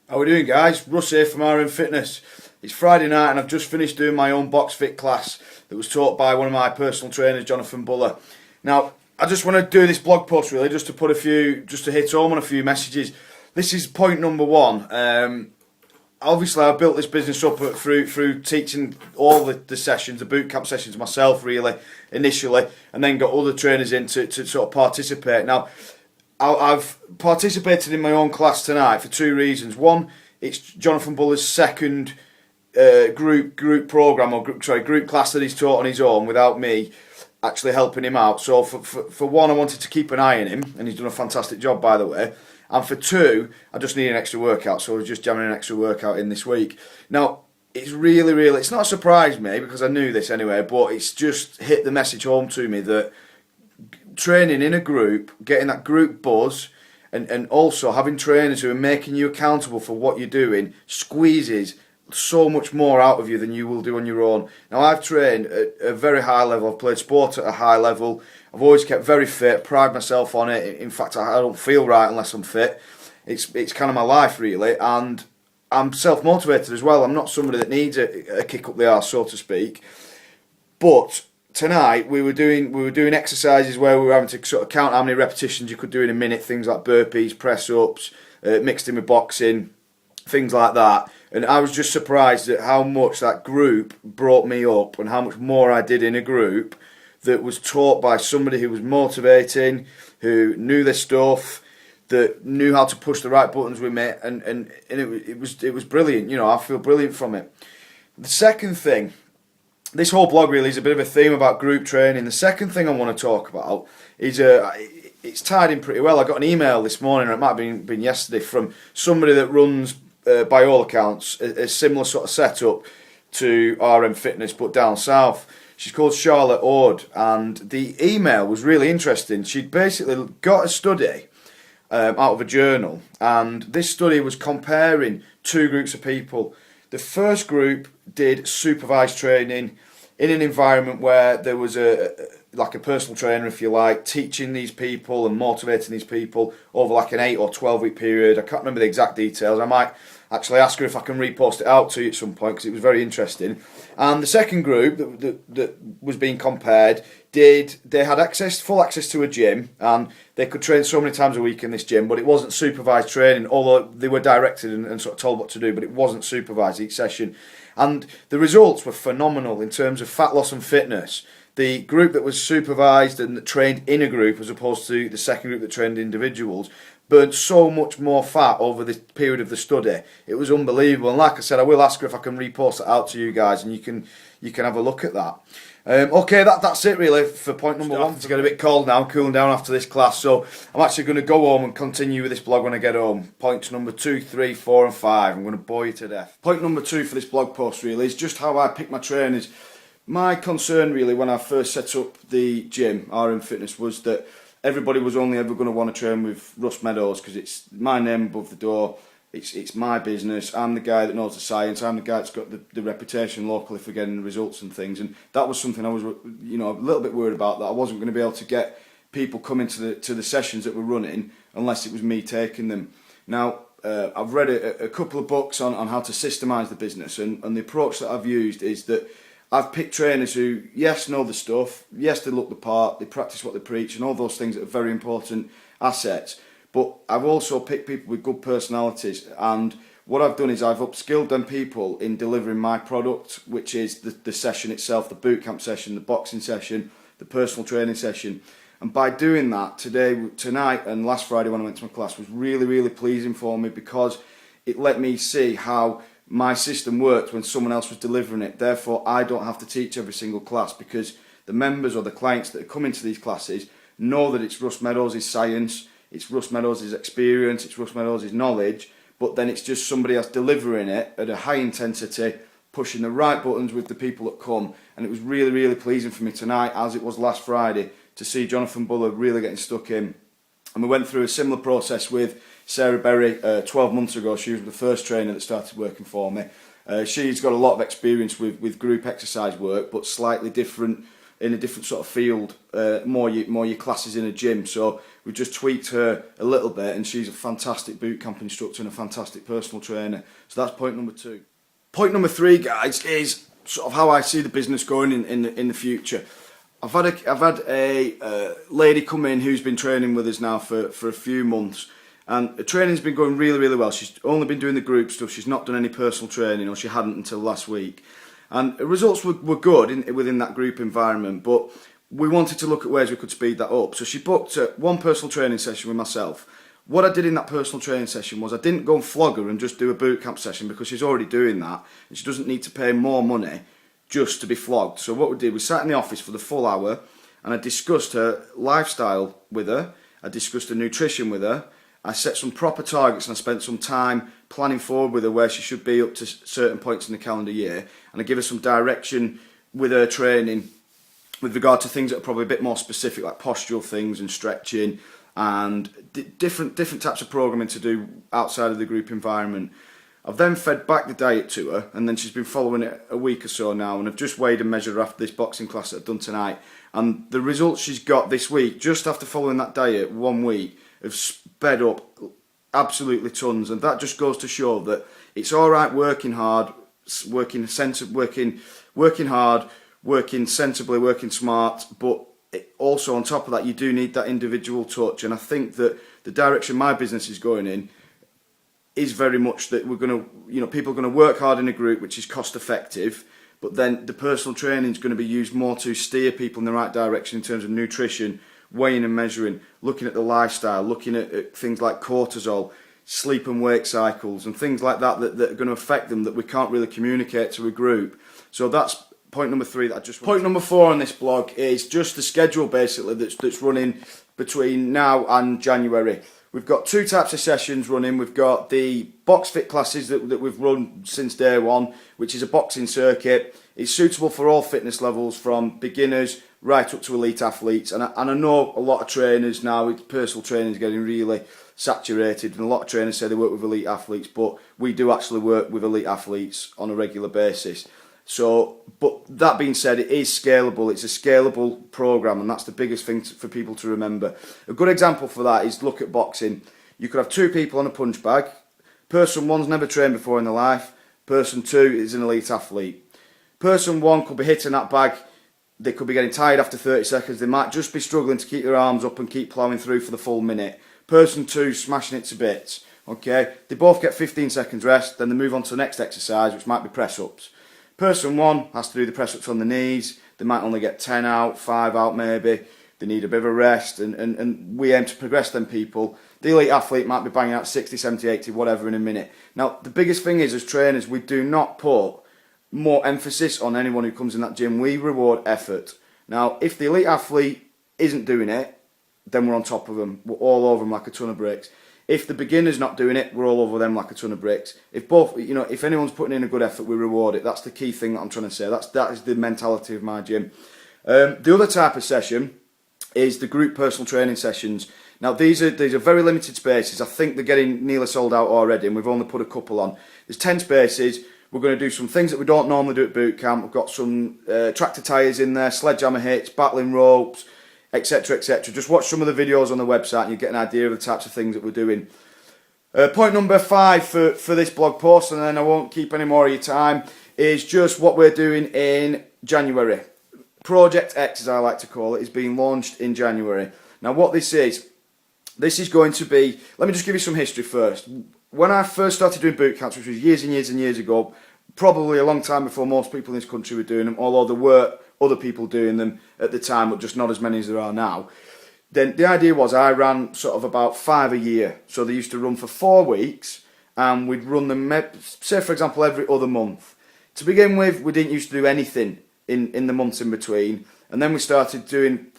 How are we doing, guys? Russ here from RM Fitness. It's Friday night and I've just finished doing my own box fit class that was taught by one of my personal trainers, Jonathan Buller. Now, I just want to do this blog post really just to hit home on a few messages. This is point number one. Obviously, I built this business up through teaching all the sessions, the boot camp sessions myself really, initially, and then got other trainers in to sort of participate. Now, I've participated in my own class tonight for two reasons. One, it's Jonathan Buller's second group program or group class that he's taught on his own without me actually helping him out. So for one, I wanted to keep an eye on him, and he's done a fantastic job, by the way. And for two, I just need an extra workout, so I was just jamming an extra workout in this week. Now, it's really, it's not a surprise me because I knew this anyway, but it's just hit the message home to me that training in a group, getting that group buzz, and also having trainers who are making you accountable for what you're doing squeezes so much more out of you than you will do on your own. Now, I've trained at a very high level. I've played sport at a high level. I've always kept very fit, pride myself on it. In fact, I don't feel right unless I'm fit. It's kind of my life, really, and I'm self-motivated as well. I'm not somebody that needs a kick up the arse, so to speak. But tonight we were doing exercises where we were having to sort of count how many repetitions you could do in a minute, things like burpees, press-ups, mixed in with boxing, things like that. And I was just surprised at how much that group brought me up and how much more I did in a group that was taught by somebody who was motivating, who knew their stuff, that knew how to push the right buttons with me, and it was brilliant. You know, I feel brilliant from it. The second thing, this whole blog really is a bit of a theme about group training. The second thing I want to talk about is it's tied in pretty well. I got an email this morning, or it might have been yesterday, from somebody that runs, by all accounts, a similar sort of setup to RM Fitness, but down south. She's called Charlotte Ord, and the email was really interesting. She'd basically got a study out of a journal, and this study was comparing two groups of people. The first group did supervised training in an environment where there was a personal trainer, if you like, teaching these people and motivating these people over like an 8 or 12 week period. I can't remember the exact details. I might actually ask her if I can repost it out to you at some point because it was very interesting. And the second group that was being compared they had full access to a gym, and they could train so many times a week in this gym, but it wasn't supervised training, although they were directed and sort of told what to do, but it wasn't supervised each session. And the results were phenomenal in terms of fat loss and fitness. The group that was supervised and that trained in a group, as opposed to the second group that trained individuals, burnt so much more fat over the period of the study. It was unbelievable. And like I said, I will ask her if I can repost it out to you guys, and you can have a look at that. Okay, that's it really for point number one. It's getting a bit cold now, cooling down after this class, so I'm actually going to go home and continue with this blog when I get home. Points number 2, 3, 4 and 5. I'm going to bore you to death. Point number 2 for this blog post really is just how I pick my trainers. My concern really when I first set up the gym, RM Fitness, was that everybody was only ever going to want to train with Russ Meadows because it's my name above the door. It's my business. I'm the guy that knows the science. I'm the guy that's got the reputation locally for getting the results and things. And that was something I was, a little bit worried about, that I wasn't going to be able to get people coming to the sessions that we're running unless it was me taking them. Now, I've read a couple of books on how to systemize the business, and the approach that I've used is that I've picked trainers who, yes, know the stuff, yes, they look the part, they practice what they preach, and all those things that are very important assets. But I've also picked people with good personalities, and what I've done is I've upskilled them people in delivering my product, which is the session itself, the boot camp session, the boxing session, the personal training session. And by doing that, tonight and last Friday when I went to my class was really pleasing for me, because it let me see how my system worked when someone else was delivering it. Therefore, I don't have to teach every single class, because the members or the clients that are coming to these classes know that it's Russ Meadows' science, it's Russ Meadows' experience, it's Russ Meadows' knowledge, but then it's just somebody else delivering it at a high intensity, pushing the right buttons with the people that come. And it was really pleasing for me tonight, as it was last Friday, to see Jonathan Buller really getting stuck in. And we went through a similar process with Sarah Berry 12 months ago. She was the first trainer that started working for me. She's got a lot of experience with group exercise work, but slightly different in a different sort of field, more your classes in a gym. So we've just tweaked her a little bit, and she's a fantastic boot camp instructor and a fantastic personal trainer. So that's point number 2. Point number 3, guys, is sort of how I see the business going in the future. I've had a lady come in who's been training with us now for a few months, and the training's been going really, really well. She's only been doing the group stuff. She's not done any personal training, or she hadn't until last week. And the results were good within that group environment, but we wanted to look at ways we could speed that up. So she booked one personal training session with myself. What I did in that personal training session was I didn't go and flog her and just do a boot camp session, because she's already doing that and she doesn't need to pay more money just to be flogged. So what we did, we sat in the office for the full hour and I discussed her lifestyle with her, I discussed her nutrition with her, I set some proper targets and I spent some time planning forward with her where she should be up to certain points in the calendar year, and I give her some direction with her training with regard to things that are probably a bit more specific, like postural things and stretching and different types of programming to do outside of the group environment. I've then fed back the diet to her, and then she's been following it a week or so now, and I've just weighed and measured her after this boxing class that I've done tonight, and the results she's got this week, just after following that diet 1 week, have sped up absolutely tons. And that just goes to show that it's all right working hard, working hard, working sensibly, working smart, but also on top of that you do need that individual touch. And I think that the direction my business is going in is very much that we're going to, people are going to work hard in a group, which is cost effective, but then the personal training is going to be used more to steer people in the right direction in terms of nutrition, weighing and measuring, looking at the lifestyle, looking at things like cortisol, sleep and wake cycles and things like that are going to affect them that we can't really communicate to a group. So that's point number 3 that I just... Point number 4 on this blog is just the schedule basically that's running between now and January. We've got 2 types of sessions running. We've got the box fit classes that we've run since day 1, which is a boxing circuit. It's suitable for all fitness levels, from beginners right up to elite athletes. And I know a lot of trainers now, personal training is getting really saturated, and a lot of trainers say they work with elite athletes, but we do actually work with elite athletes on a regular basis. So, but that being said, it is scalable. It's a scalable program, and that's the biggest thing for people to remember. A good example for that is, look at boxing. You could have 2 people on a punch bag. Person 1's never trained before in their life. Person 2 is an elite athlete. Person 1 could be hitting that bag. They could be getting tired after 30 seconds. They might just be struggling to keep their arms up and keep ploughing through for the full minute. Person 2 smashing it to bits. Okay, they both get 15 seconds rest, then they move on to the next exercise, which might be press-ups. Person 1 has to do the press-ups on the knees. They might only get 10 out, 5 out maybe. They need a bit of a rest, and we aim to progress them people. The elite athlete might be banging out 60, 70, 80, whatever in a minute. Now, the biggest thing is, as trainers, we do not put more emphasis on anyone who comes in that gym. We reward effort. Now, if the elite athlete isn't doing it, then we're on top of them. We're all over them like a ton of bricks. If the beginner's not doing it, we're all over them like a ton of bricks. If if anyone's putting in a good effort, we reward it. That's the key thing that I'm trying to say. That is the mentality of my gym. The other type of session is the group personal training sessions. Now these are very limited spaces. I think they're getting nearly sold out already, and we've only put a couple on. There's 10 spaces. We're going to do some things that we don't normally do at boot camp. We've got some tractor tyres in there, sledgehammer hits, battling ropes, etc, etc. Just watch some of the videos on the website and you get an idea of the types of things that we're doing. Point number 5 for this blog post, and then I won't keep any more of your time, is just what we're doing in January. Project X, as I like to call it, is being launched in January. Now what this is going to be, let me just give you some history first. When I first started doing boot camps, which was years and years and years ago, probably a long time before most people in this country were doing them, although there were other people doing them at the time, but just not as many as there are now. Then the idea was I ran sort of about 5 a year. So they used to run for 4 weeks, and we'd run them, say for example, every other month. To begin with, we didn't used to do anything in the months in between, and then we started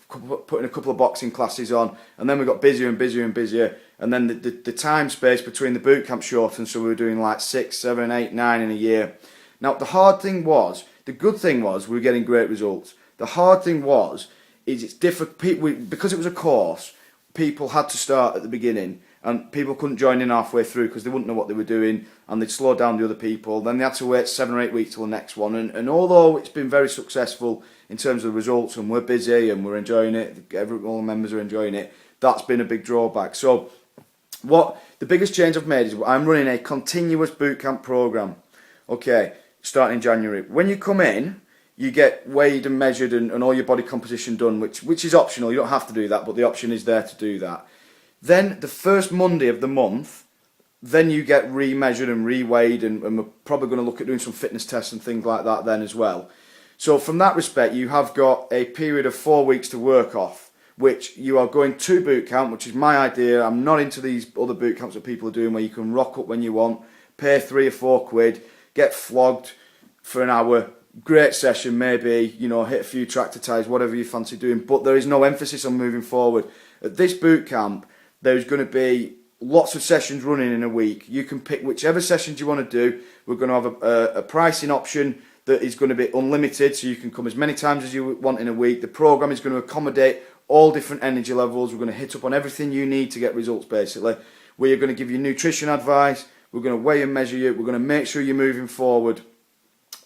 putting a couple of boxing classes on, and then we got busier and busier and busier, and then the time space between the boot camp shortened, so we were doing like 6, 7, 8, 9 in a year. Now the good thing was we were getting great results. The hard thing is it's difficult because it was a course. People had to start at the beginning, and people couldn't join in halfway through because they wouldn't know what they were doing, and they'd slow down the other people. Then they had to wait 7 or 8 weeks till the next one, and although it's been very successful in terms of the results, and we're busy and we're enjoying it, all the members are enjoying it, that's been a big drawback. So what the biggest change I've made is I'm running a continuous bootcamp program. Okay, starting in January. When you come in, you get weighed and measured and all your body composition done, which is optional. You don't have to do that, but the option is there to do that. Then the first Monday of the month, then you get re-measured and re-weighed, and we're probably going to look at doing some fitness tests and things like that then as well. So from that respect, you have got a period of 4 weeks to work off, which you are going to boot camp, which is my idea. I'm not into these other boot camps that people are doing where you can rock up when you want, pay 3 or 4 quid, get flogged for an hour, great session maybe, you know, hit a few tractor ties, whatever you fancy doing, but there is no emphasis on moving forward. At this boot camp, there's going to be lots of sessions running in a week. You can pick whichever sessions you want to do. We're going to have a pricing option that is going to be unlimited, so you can come as many times as you want in a week. The program is going to accommodate all different energy levels. We're going to hit up on everything you need to get results, basically. We are going to give you nutrition advice. We're going to weigh and measure you. We're going to make sure you're moving forward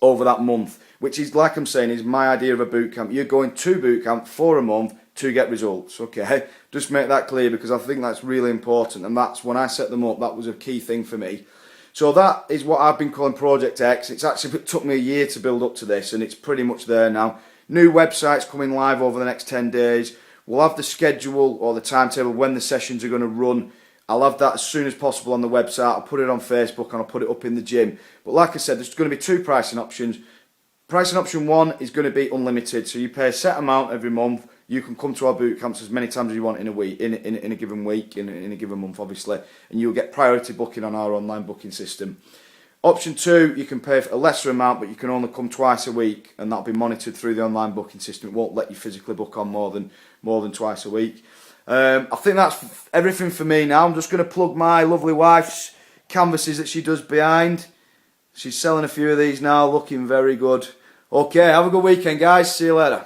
over that month, which is, like I'm saying, is my idea of a boot camp. You're going to boot camp for a month to get results, okay? Just make that clear, because I think that's really important, and that's when I set them up, that was a key thing for me. So that is what I've been calling Project X. It's actually took me a year to build up to this, and it's pretty much there now. New website's coming live over the next 10 days. We'll have the schedule or the timetable when the sessions are going to run. I'll have that as soon as possible on the website. I'll put it on Facebook and I'll put it up in the gym. But like I said, there's going to be 2 pricing options. Pricing option 1 is going to be unlimited. So you pay a set amount every month. You can come to our boot camps as many times as you want in a week, in a given week, in a given month, obviously. And you'll get priority booking on our online booking system. Option 2, you can pay for a lesser amount, but you can only come twice a week, and that'll be monitored through the online booking system. It won't let you physically book on more than twice a week. I think that's everything for me now. I'm just going to plug my lovely wife's canvases that she does behind. She's selling a few of these now, looking very good. Okay, have a good weekend, guys. See you later.